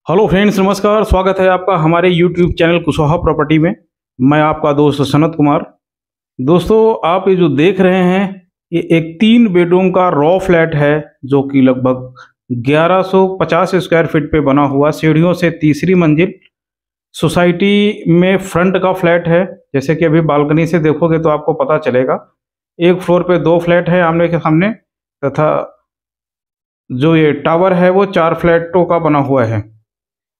Hello friends, नमस्कार। स्वागत है आपका हमारे यूट्यूब चैनल कुशवाहा प्रॉपर्टी में। मैं आपका दोस्त सनत कुमार। दोस्तों, आप ये जो देख रहे हैं ये एक 3 बेडरूम का रॉ फ्लैट है, जो कि लगभग 1150 स्क्वायर फीट पे बना हुआ, सीढ़ियों से तीसरी मंजिल, सोसाइटी में फ्रंट का फ्लैट है। जैसे कि अभी बालकनी से देखोगे तो आपको पता चलेगा। एक फ्लोर पे 2 फ्लैट है आमने के सामने, तथा जो ये टावर है वो 4 फ्लैटों का बना हुआ है।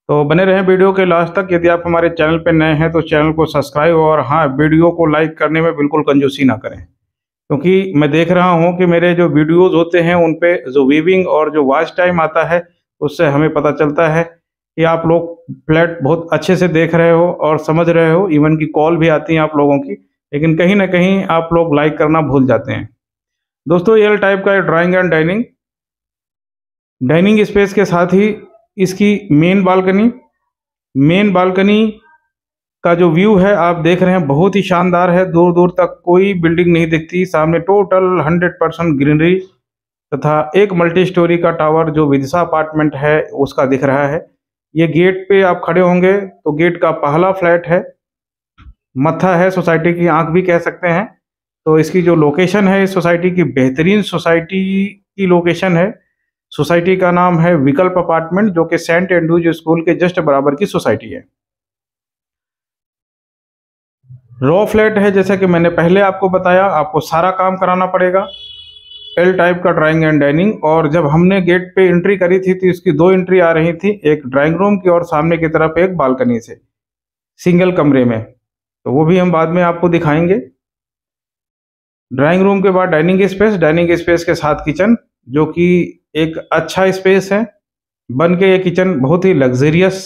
तो बने रहें वीडियो के लास्ट तक। यदि आप हमारे चैनल पर नए हैं तो चैनल को सब्सक्राइब और हाँ, वीडियो को लाइक करने में बिल्कुल कंजूसी ना करें, क्योंकि मैं देख रहा हूँ कि मेरे जो वीडियोस होते हैं उन पे जो व्यूइंग और जो वॉच टाइम आता है, उससे हमें पता चलता है कि आप लोग फ्लैट बहुत अच्छे से देख रहे हो और समझ रहे हो। इवन की कॉल भी आती है आप लोगों की, लेकिन कहीं ना कहीं आप लोग लाइक करना भूल जाते हैं। दोस्तों, एल टाइप का ड्राइंग एंड डाइनिंग स्पेस के साथ ही इसकी मेन बालकनी का जो व्यू है आप देख रहे हैं, बहुत ही शानदार है। दूर दूर तक कोई बिल्डिंग नहीं दिखती, सामने टोटल 100% ग्रीनरी, तथा एक मल्टी स्टोरी का टावर जो विदिशा अपार्टमेंट है उसका दिख रहा है। ये गेट पे आप खड़े होंगे तो गेट का पहला फ्लैट है, मत्था है, सोसाइटी की आंख भी कह सकते हैं। तो इसकी जो लोकेशन है, इस सोसाइटी की बेहतरीन सोसाइटी की लोकेशन है। सोसाइटी का नाम है विकल्प अपार्टमेंट, जो कि सेंट एंड्रूज स्कूल के जस्ट बराबर की सोसाइटी है। रॉ फ्लैट है, जैसा कि मैंने पहले आपको बताया, आपको सारा काम कराना पड़ेगा। एल टाइप का ड्राइंग एंड डाइनिंग, और जब हमने गेट पे एंट्री करी थी तो इसकी 2 एंट्री आ रही थी, एक ड्राइंग रूम की और सामने की तरफ एक बालकनी से, सिंगल कमरे में। तो वो भी हम बाद में आपको दिखाएंगे। ड्राइंग रूम के बाद डाइनिंग स्पेस के साथ किचन, जो कि एक अच्छा स्पेस है। बन के ये किचन बहुत ही लग्जरियस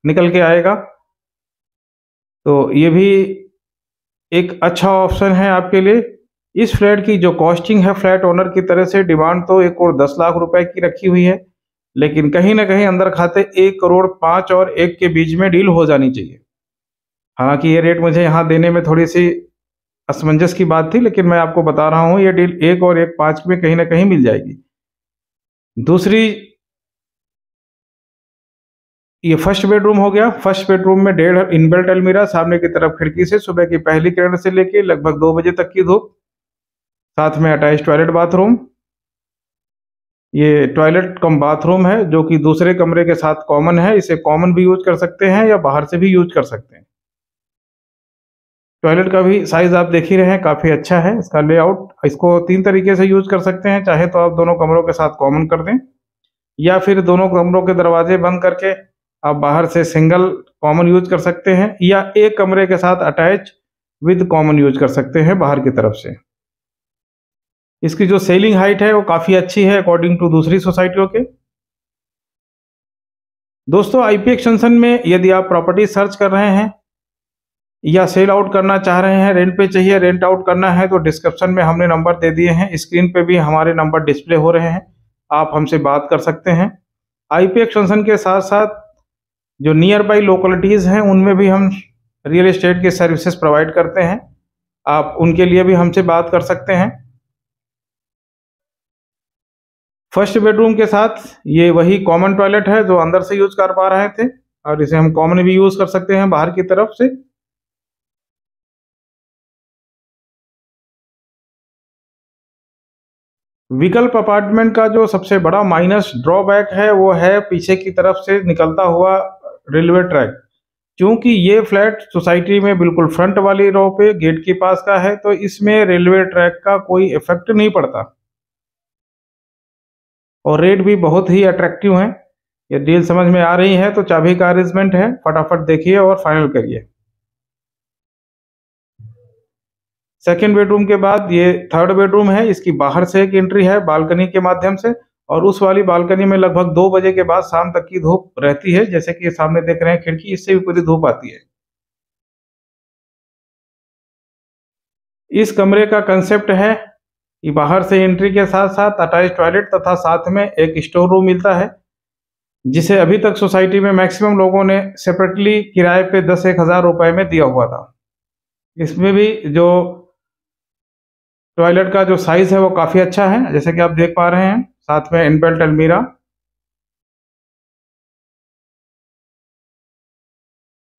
निकल के आएगा। तो ये भी एक अच्छा ऑप्शन है आपके लिए। इस फ्लैट की जो कॉस्टिंग है, फ्लैट ओनर की तरह से डिमांड तो 1 करोड़ 10 लाख रुपए की रखी हुई है, लेकिन कहीं ना कहीं अंदर खाते 1 करोड़ 5 और 1 के बीच में डील हो जानी चाहिए। हालांकि ये रेट मुझे यहाँ देने में थोड़ी सी असमंजस की बात थी, लेकिन मैं आपको बता रहा हूँ ये डील 1 और 1 5 में कहीं ना कहीं मिल जाएगी। दूसरी, ये फर्स्ट बेडरूम हो गया। फर्स्ट बेडरूम में 1.5 इनबिल्ट अलमीरा, सामने की तरफ खिड़की से सुबह की पहली किरण से लेके लगभग 2 बजे तक की धूप, साथ में अटैच टॉयलेट बाथरूम। ये टॉयलेट कम बाथरूम है, जो कि दूसरे कमरे के साथ कॉमन है। इसे कॉमन भी यूज कर सकते हैं या बाहर से भी यूज कर सकते हैं। टॉयलेट का भी साइज आप देख ही रहे हैं, काफी अच्छा है इसका लेआउट। इसको 3 तरीके से यूज कर सकते हैं। चाहे तो आप दोनों कमरों के साथ कॉमन कर दें, या फिर दोनों कमरों के दरवाजे बंद करके आप बाहर से सिंगल कॉमन यूज कर सकते हैं, या एक कमरे के साथ अटैच विद कॉमन यूज कर सकते हैं बाहर की तरफ से। इसकी जो सेलिंग हाइट है वो काफी अच्छी है अकॉर्डिंग टू दूसरी सोसाइटियों के। दोस्तों, आईपी एक्सटेंशन में यदि आप प्रॉपर्टी सर्च कर रहे हैं या सेल आउट करना चाह रहे हैं, रेंट पे चाहिए, रेंट आउट करना है, तो डिस्क्रिप्शन में हमने नंबर दे दिए हैं, स्क्रीन पे भी हमारे नंबर डिस्प्ले हो रहे हैं, आप हमसे बात कर सकते हैं। आईपी एक्सटेंशन के साथ साथ जो नियर बाई लोकेलिटीज़ हैं उनमें भी हम रियल एस्टेट की सर्विसेज प्रोवाइड करते हैं, आप उनके लिए भी हमसे बात कर सकते हैं। फर्स्ट बेडरूम के साथ ये वही कॉमन टॉयलेट है जो अंदर से यूज कर पा रहे थे, और इसे हम कॉमन भी यूज कर सकते हैं बाहर की तरफ से। विकल्प अपार्टमेंट का जो सबसे बड़ा माइनस ड्रॉबैक है वो है पीछे की तरफ से निकलता हुआ रेलवे ट्रैक। क्योंकि ये फ्लैट सोसाइटी में बिल्कुल फ्रंट वाली रो पे गेट के पास का है, तो इसमें रेलवे ट्रैक का कोई इफेक्ट नहीं पड़ता, और रेट भी बहुत ही अट्रैक्टिव है। ये डील समझ में आ रही है तो चाबी का अरेंजमेंट है, फटाफट देखिए और फाइनल करिए। सेकेंड बेडरूम के बाद ये थर्ड बेडरूम है। इसकी बाहर से एक एंट्री है बालकनी के माध्यम से, और उस वाली बालकनी में लगभग 2 बजे के बाद शाम तक की धूप रहती है। जैसे कि सामने देख रहे हैं खिड़की, इससे भी पूरी धूप आती है। इस कमरे का कंसेप्ट है कि बाहर से एंट्री के साथ साथ अटैच टॉयलेट तथा साथ में एक स्टोर रूम मिलता है, जिसे अभी तक सोसाइटी में मैक्सिमम लोगों ने सेपरेटली किराए पे 10-1 हज़ार रुपए में दिया हुआ था। इसमें भी जो टॉयलेट का जो साइज है वो काफ़ी अच्छा है, जैसे कि आप देख पा रहे हैं, साथ में इनबिल्ट अलमीरा।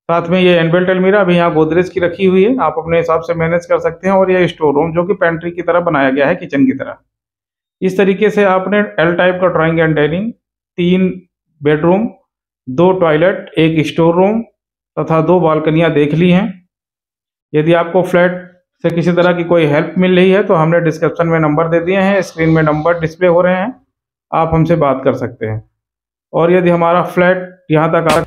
साथ में ये एनबिल्ट अलमीरा अभी यहाँ गोदरेज की रखी हुई है, आप अपने हिसाब से मैनेज कर सकते हैं। और ये स्टोर रूम जो कि पेंट्री की तरह बनाया गया है, किचन की तरह। इस तरीके से आपने एल टाइप का drawing and dining, 3 bedroom, 2 toilet, 1 store room तथा 2 बालकनियां देख ली हैं। यदि आपको फ्लैट से किसी तरह की कोई हेल्प मिल रही है तो हमने डिस्क्रिप्शन में नंबर दे दिए हैं, स्क्रीन में नंबर डिस्प्ले हो रहे हैं, आप हमसे बात कर सकते हैं। और यदि हमारा फ्लैट यहाँ तक